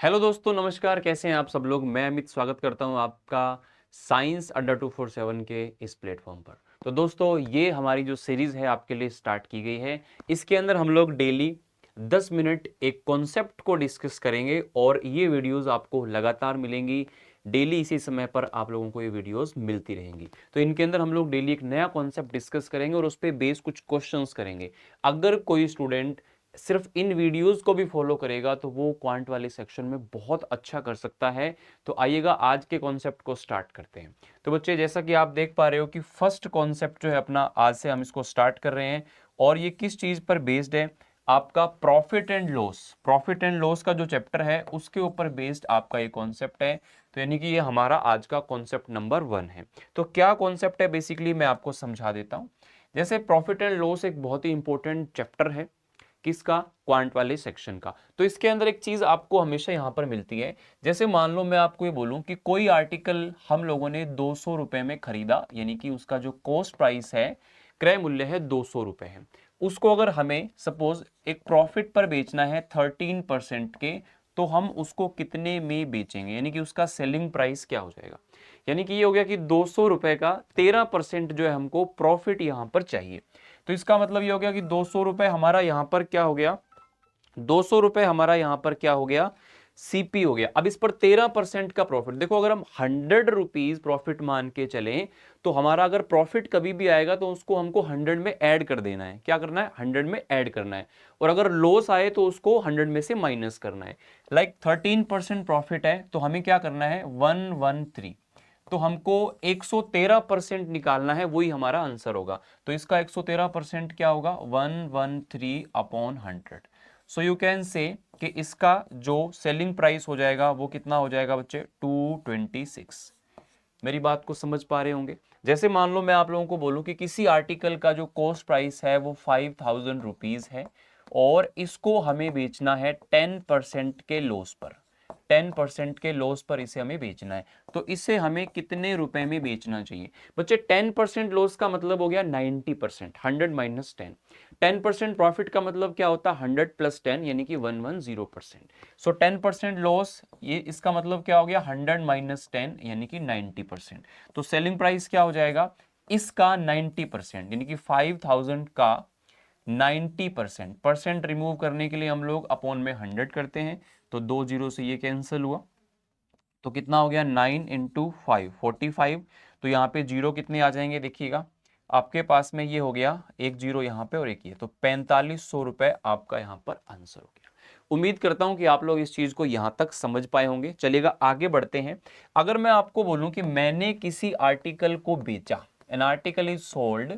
Hello दोस्तों, नमस्कार। कैसे हैं आप सब लोग। मैं अमित स्वागत करता हूं आपका साइंस अड्डा 247 के इस प्लेटफॉर्म पर। तो दोस्तों, ये हमारी जो सीरीज़ है आपके लिए स्टार्ट की गई है। इसके अंदर हम लोग डेली 10 मिनट एक कॉन्सेप्ट को डिस्कस करेंगे और ये वीडियोस आपको लगातार मिलेंगी। डेली इसी समय पर आप लोगों को ये वीडियोस मिलती रहेंगी। तो इनके अंदर हम लोग डेली एक नया कॉन्सेप्ट डिस्कस करेंगे और उस पर बेस कुछ क्वेश्चंस करेंगे। अगर कोई स्टूडेंट सिर्फ इन वीडियोस को भी फॉलो करेगा तो वो क्वांट वाले सेक्शन में बहुत अच्छा कर सकता है। तो आइएगा आज के कॉन्सेप्ट को स्टार्ट करते हैं। तो बच्चे, जैसा कि आप देख पा रहे हो कि फर्स्ट कॉन्सेप्ट जो है अपना, आज से हम इसको स्टार्ट कर रहे हैं और ये किस चीज पर बेस्ड है? आपका profit and loss. Profit and loss का जो चैप्टर है उसके ऊपर बेस्ड आपका ये कॉन्सेप्ट है। तो यानी कि ये हमारा आज का कॉन्सेप्ट नंबर 1 है। तो क्या कॉन्सेप्ट है बेसिकली मैं आपको समझा देता हूं। जैसे प्रॉफिट एंड लॉस एक बहुत ही इंपॉर्टेंट चैप्टर है। किसका? क्वांट वाले सेक्शन का। तो इसके अंदर एक चीज आपको हमेशा यहां पर मिलती है। जैसे मान लो मैं आपको ये बोलूं कि कोई आर्टिकल हम लोगों ने 200 रुपए में खरीदा, यानी कि उसका जो कॉस्ट प्राइस है, क्रय मूल्य है 200 रुपए है। उसको अगर हमें सपोज एक प्रॉफिट पर बेचना है 13% के, तो हम उसको कितने में बेचेंगे, यानी कि उसका सेलिंग प्राइस क्या हो जाएगा। यानी कि ये हो गया कि 200 रुपए का 13% जो है हमको प्रॉफिट यहां पर चाहिए। तो इसका मतलब ये हो गया कि 200 रुपए हमारा यहां पर क्या हो गया, 200 रुपए हमारा यहां पर क्या हो गया, सीपी हो गया। अब इस पर 13% का प्रॉफिट देखो, अगर हम 100 रुपीज प्रॉफिट मान के चलें तो हमारा अगर प्रॉफिट कभी भी आएगा तो उसको हमको 100 में ऐड कर देना है। क्या करना है? 100 में ऐड करना है। और अगर लॉस आए तो उसको 100 में से माइनस करना है। लाइक 13% प्रॉफिट है तो हमें क्या करना है, 113। तो हमको 113% निकालना है, वही हमारा आंसर होगा। तो इसका 113% क्या होगा, 113 upon 100। So you can say कि इसका जो सेलिंग प्राइस हो जाएगा वो कितना हो जाएगा बच्चे, 226। मेरी बात को समझ पा रहे होंगे। जैसे मान लो मैं आप लोगों को बोलूं कि किसी आर्टिकल का जो कॉस्ट प्राइस है वो 5000 रुपीज है और इसको हमें बेचना है 10% के लॉस पर। 10% के लॉस पर इसे हमें बेचना है। तो इसे हमें कितने रुपए में बेचना चाहिए बच्चे? 10% लॉस का मतलब हो गया 90%, 100 - 10। 10% प्रॉफिट का मतलब क्या होता है, 100 + 10 यानी कि 110%। सो 10% लॉस, ये इसका मतलब क्या हो गया, 100 - 10 यानी कि 90%। तो सेलिंग प्राइस क्या हो जाएगा इसका, 90%, यानी कि 5000 का 90%। परसेंट रिमूव करने के लिए हम लोग अपॉन में 100 करते हैं। तो 2 जीरो से ये कैंसिल हुआ, तो कितना हो गया, 9 × 5 45। तो यहाँ पे जीरो कितने आ जाएंगे देखिएगा, आपके पास में ये हो गया एक जीरो यहाँ पे और एक ये, तो 4500 रुपए आपका यहाँ पर आंसर हो गया। उम्मीद करता हूं कि आप लोग इस चीज को यहां तक समझ पाए होंगे। चलिएगा आगे बढ़ते हैं। अगर मैं आपको बोलूं कि मैंने किसी आर्टिकल को बेचा, an article is sold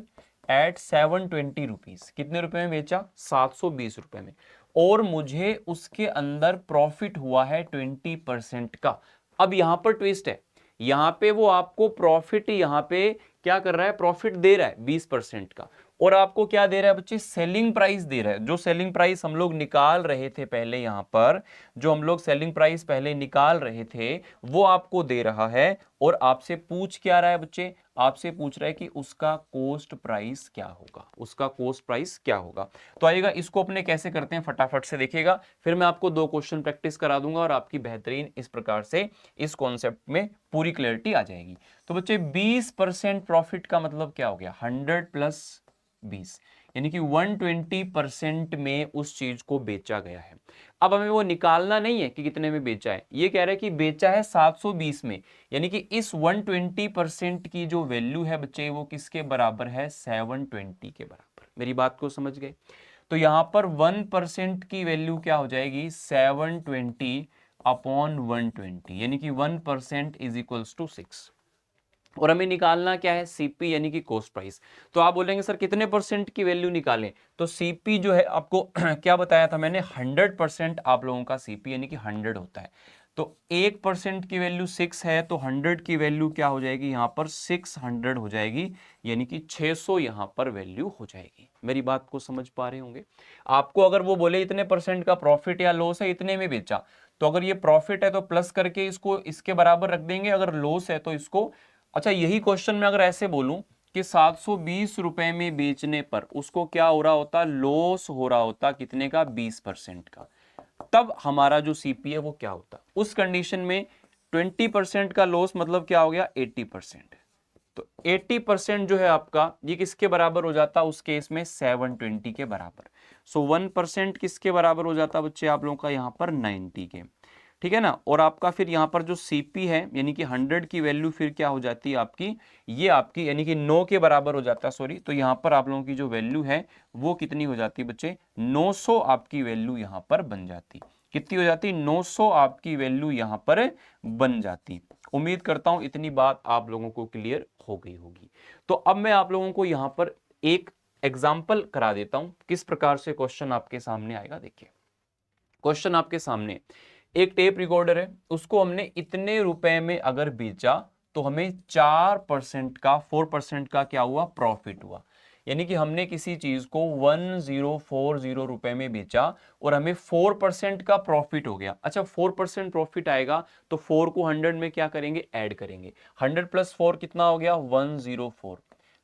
at 720 rupees, कितने रुपए में बेचा, 720 रुपए में, और मुझे उसके अंदर प्रॉफिट हुआ है 20% का। अब यहां पर ट्विस्ट है, यहां पे वो आपको प्रॉफिट, यहां पे क्या कर रहा है, प्रॉफिट दे रहा है 20% का, और आपको क्या दे रहा है बच्चे, सेलिंग प्राइस दे रहा है। जो सेलिंग प्राइस हम लोग निकाल रहे थे पहले, यहां पर जो हम लोग सेलिंग प्राइस पहले निकाल रहे थे वो आपको दे रहा है। और आपसे पूछ क्या रहा है बच्चे, आपसे पूछ रहा है कि उसका कॉस्ट प्राइस क्या होगा, उसका कॉस्ट प्राइस क्या होगा। तो आइएगा इसको अपने कैसे करते हैं फटाफट से देखिएगा, फिर मैं आपको 2 क्वेश्चन प्रैक्टिस करा दूंगा और आपकी बेहतरीन इस प्रकार से इस कॉन्सेप्ट में पूरी क्लैरिटी आ जाएगी। तो बच्चे 20% प्रॉफिट का मतलब क्या हो गया, 100 + 20, यानी कि 120% में उस चीज को बेचा गया है। अब हमें वो निकालना नहीं है कि कितने में बेचा है, ये कह रहा है कि बेचा है 720 में, यानी कि इस 120% की जो वैल्यू है बच्चे वो किसके बराबर है, 720 के बराबर। मेरी बात को समझ गए? तो यहां पर 1% की वैल्यू क्या हो जाएगी, 720 अपॉन 120, यानी कि 1% इज इक्वल्स टू 6। और हमें निकालना क्या है, सीपी यानी कि कॉस्ट प्राइस। तो आप बोलेंगे सर कितने परसेंट की वैल्यू निकालें, तो सीपी जो है आपको क्या बताया था मैंने, 100% आप लोगों का सीपी यानी कि 100 होता है। तो 1% की वैल्यू 6 है, तो 100 की वैल्यू क्या हो जाएगी यहाँ पर, 600 हो जाएगी, यानी कि 600 यहाँ पर वैल्यू हो जाएगी। मेरी बात को समझ पा रहे होंगे। आपको अगर वो बोले इतने परसेंट का प्रॉफिट या लॉस है, इतने में बेचा, तो अगर ये प्रॉफिट है तो प्लस करके इसको इसके बराबर रख देंगे, अगर लॉस है तो इसको। अच्छा, यही क्वेश्चन में अगर ऐसे बोलूं कि 720 रुपए में बेचने पर उसको क्या हो रहा होता, लॉस हो रहा होता, कितने का, 20% का। तब हमारा जो सीपी है वो क्या होता है। उस कंडीशन में 20% का लॉस मतलब क्या हो गया 80%। तो 80% जो है आपका ये किसके बराबर हो जाता है उस केस में 720 के बराबर। सो 1% किसके बराबर हो जाता बच्चे आप लोगों का यहाँ पर 90 के, ठीक है ना। और आपका फिर यहाँ पर जो सीपी है यानी कि 100 की वैल्यू फिर क्या हो जाती है आपकी, ये आपकी यानी कि 9 के बराबर हो जाता है, सॉरी। तो यहाँ पर आप लोगों की जो वैल्यू है वो कितनी हो जाती है बच्चे, 900 आपकी वैल्यू यहाँ पर बन जाती। कितनी हो जाती, 900 आपकी वैल्यू यहाँ पर बन जाती। उम्मीद करता हूं इतनी बात आप लोगों को क्लियर हो गई होगी। तो अब मैं आप लोगों को यहाँ पर एक एग्जाम्पल करा देता हूं किस प्रकार से क्वेश्चन आपके सामने आएगा। देखिए क्वेश्चन आपके सामने, एक टेप रिकॉर्डर है, उसको हमने इतने रुपए में अगर बेचा तो हमें 4% का 4% का क्या हुआ प्रॉफिट हुआ। यानी कि हमने किसी चीज को 1040 रुपए में बेचा और हमें 4% का प्रॉफिट हो गया। अच्छा 4% प्रॉफिट आएगा तो 4 को 100 में क्या करेंगे, ऐड करेंगे। 100 + 4 कितना हो गया 104।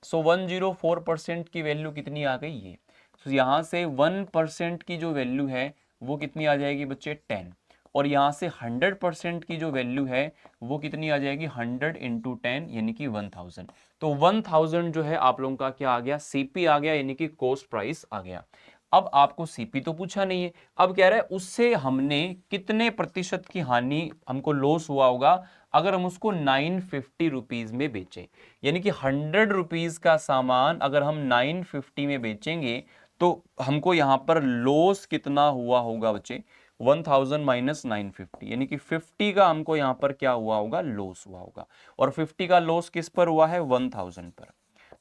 सो 104% की वैल्यू कितनी आ गई ये। तो यहां से 1% की जो वैल्यू है वो कितनी आ जाएगी बच्चे 10। और यहां से 100% की जो वैल्यू है वो कितनी आ जाएगी 100 × 10 यानी कि 1000। तो 1000 जो है आप लोगों का क्या आ गया, सीपी आ गया, यानी कि कॉस्ट प्राइस आ गया। अब आपको सीपी तो पूछा नहीं है, अब कह रहा है उससे हमने कितने प्रतिशत की हानि, हमको लॉस हुआ होगा अगर हम उसको 950 रुपीज में बेचें। यानी कि 100 रुपीज का सामान अगर हम 950 में बेचेंगे तो हमको यहां पर लॉस कितना हुआ होगा बच्चे, 1000 - 950 यानी कि 50 का हमको यहां पर क्या हुआ होगा, लॉस हुआ होगा। और 50 का लॉस किस पर हुआ है 1000 पर।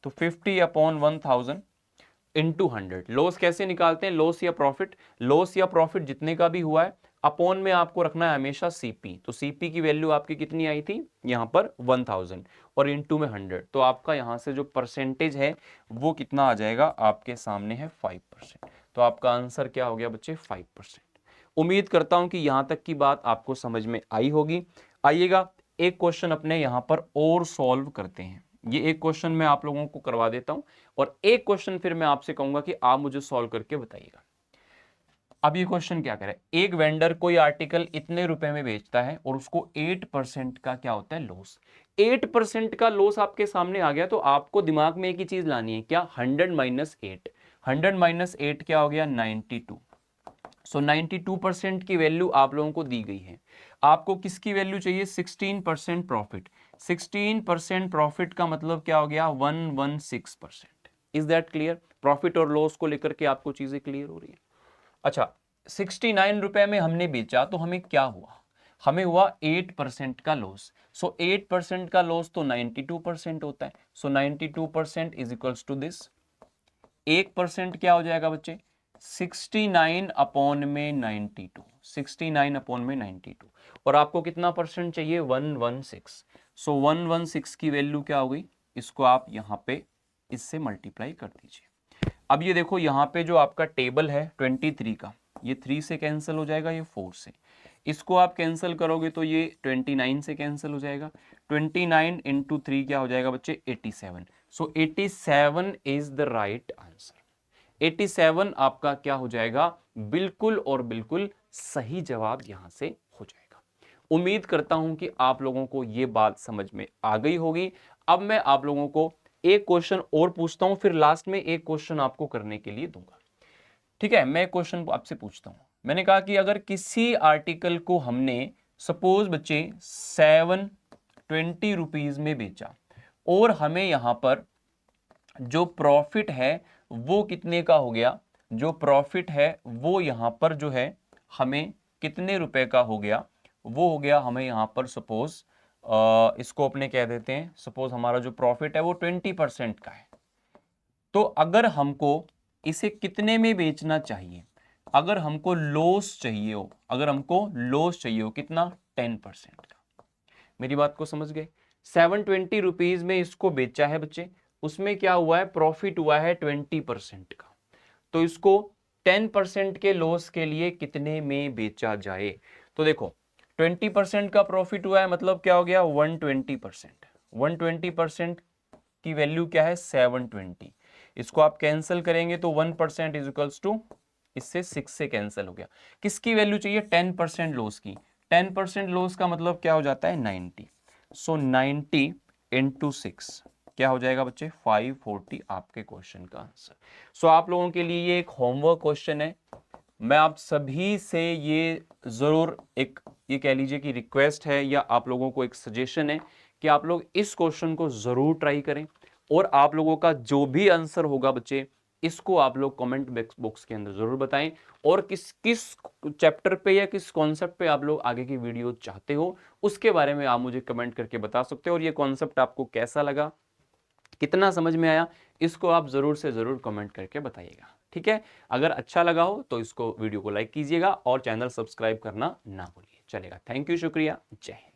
तो 50/1000 इंटू 100। लॉस कैसे निकालते हैं, लॉस या प्रॉफिट, लॉस या प्रॉफिट जितने का भी हुआ है अपॉन में आपको रखना है हमेशा सीपी। तो सीपी की वैल्यू आपकी कितनी आई थी यहां पर 1000 और इंटू में 100। तो आपका यहां से जो परसेंटेज है वो कितना आ जाएगा आपके सामने है 5%। तो आपका आंसर क्या हो गया बच्चे 5%। उम्मीद करता हूं कि यहां तक की बात आपको समझ में आई होगी। आइएगा एक क्वेश्चन अपने यहां पर और सॉल्व करते हैं। ये एक क्वेश्चन मैं आप लोगों को करवा देता हूं और एक क्वेश्चन फिर मैं आपसे कहूंगा कि आप मुझे सॉल्व करके बताइएगा। अब ये क्वेश्चन क्या करे, एक वेंडर कोई आर्टिकल इतने रुपए में बेचता है और उसको 8% का क्या होता है लॉस। 8% का लॉस आपके सामने आ गया तो आपको दिमाग में एक ही चीज लानी है क्या, 100 - 8। 100 - 8 क्या हो गया 92। सो 92% की वैल्यू आप लोगों को दी गई है। आपको किसकी वैल्यू चाहिए 16% प्रॉफिट। 16% प्रॉफिट का मतलब क्या हो गया 116%। इज दैट क्लियर, प्रॉफिट और लॉस को लेकर के आपको चीजें क्लियर हो रही है। अच्छा 69 रुपए में हमने बेचा तो हमें क्या हुआ, हमें हुआ 8% का लॉस। सो 8% का लॉस तो 92% होता है। सो 92% इज इक्वल्स टू दिस, 1% क्या हो जाएगा बच्चे 69 में 92, 69 में 92। और आपको कितना परसेंट चाहिए 116। सो 116 की वैल्यू क्या हो गई, इसको आप यहां पे इससे मल्टीप्लाई कर दीजिए। अब ये देखो यहाँ पे जो आपका टेबल है 23 का, ये 3 से कैंसिल हो जाएगा, ये 4 से, इसको आप कैंसिल करोगे तो ये 29 से कैंसिल हो जाएगा। 29 × 3 क्या हो जाएगा बच्चे 87। सो 87 इज द राइट आंसर। 87 आपका क्या हो जाएगा, बिल्कुल और बिल्कुल सही जवाब यहां से हो जाएगा। उम्मीद करता हूं कि आप लोगों को यह बात समझ में आ गई होगी। अब मैं आप लोगों को एक क्वेश्चन और पूछता हूं, फिर लास्ट में एक क्वेश्चन आपको करने के लिए दूंगा। ठीक है, मैं क्वेश्चन आपसे पूछता हूं। मैंने कहा कि अगर किसी आर्टिकल को हमने सपोज बच्चे 720 रुपीज में बेचा और हमें यहां पर जो प्रॉफिट है वो कितने का हो गया, जो प्रॉफिट है वो यहां पर जो है हमें कितने रुपए का हो गया, वो हो गया हमें यहां पर सपोज इसको अपने कह देते हैं, सपोज हमारा जो प्रॉफिट है वो 20% का है। तो अगर हमको इसे कितने में बेचना चाहिए, अगर हमको लॉस चाहिए हो, अगर हमको लॉस चाहिए हो कितना 10% का। मेरी बात को समझ गए, 720 रुपीज में इसको बेचा है बच्चे, उसमें क्या हुआ है प्रॉफिट हुआ है 20% का। तो इसको 10% के लॉस के लिए कितने में बेचा जाए। तो देखो 20% का प्रॉफिट हुआ है मतलब क्या हो गया 120%। 120% की वैल्यू क्या है 720। इसको आप कैंसिल करेंगे तो 1% इज इक्वल्स टू इससे 6 से कैंसिल हो गया। किसकी वैल्यू चाहिए? 10% लॉस की। 10% लॉस का मतलब क्या हो जाता है? 90। सो 90 इंटू 6 क्या हो जाएगा बच्चे? 540 आपके क्वेश्चन का आंसर। सो आप लोगों के लिए ये एक होमवर्क क्वेश्चन है। मैं आप सभी से ये जरूर एक ये कह लीजिए कि रिक्वेस्ट है या आप लोगों को एक सजेशन है कि आप लोग इस क्वेश्चन को जरूर ट्राई करें और आप लोगों का जो भी आंसर होगा बच्चे इसको आप लोग कमेंट बॉक्स के अंदर जरूर बताएं और किस किस चैप्टर पे या किस कॉन्सेप्ट पे आप लोग आगे की वीडियो चाहते हो उसके बारे में आप मुझे कमेंट करके बता सकते हो। और ये कॉन्सेप्ट आपको कैसा लगा, कितना समझ में आया, इसको आप जरूर से जरूर कमेंट करके बताइएगा। ठीक है, अगर अच्छा लगा हो तो इसको वीडियो को लाइक कीजिएगा और चैनल सब्सक्राइब करना ना भूलिए। चलेगा, थैंक यू, शुक्रिया, जय हिंद।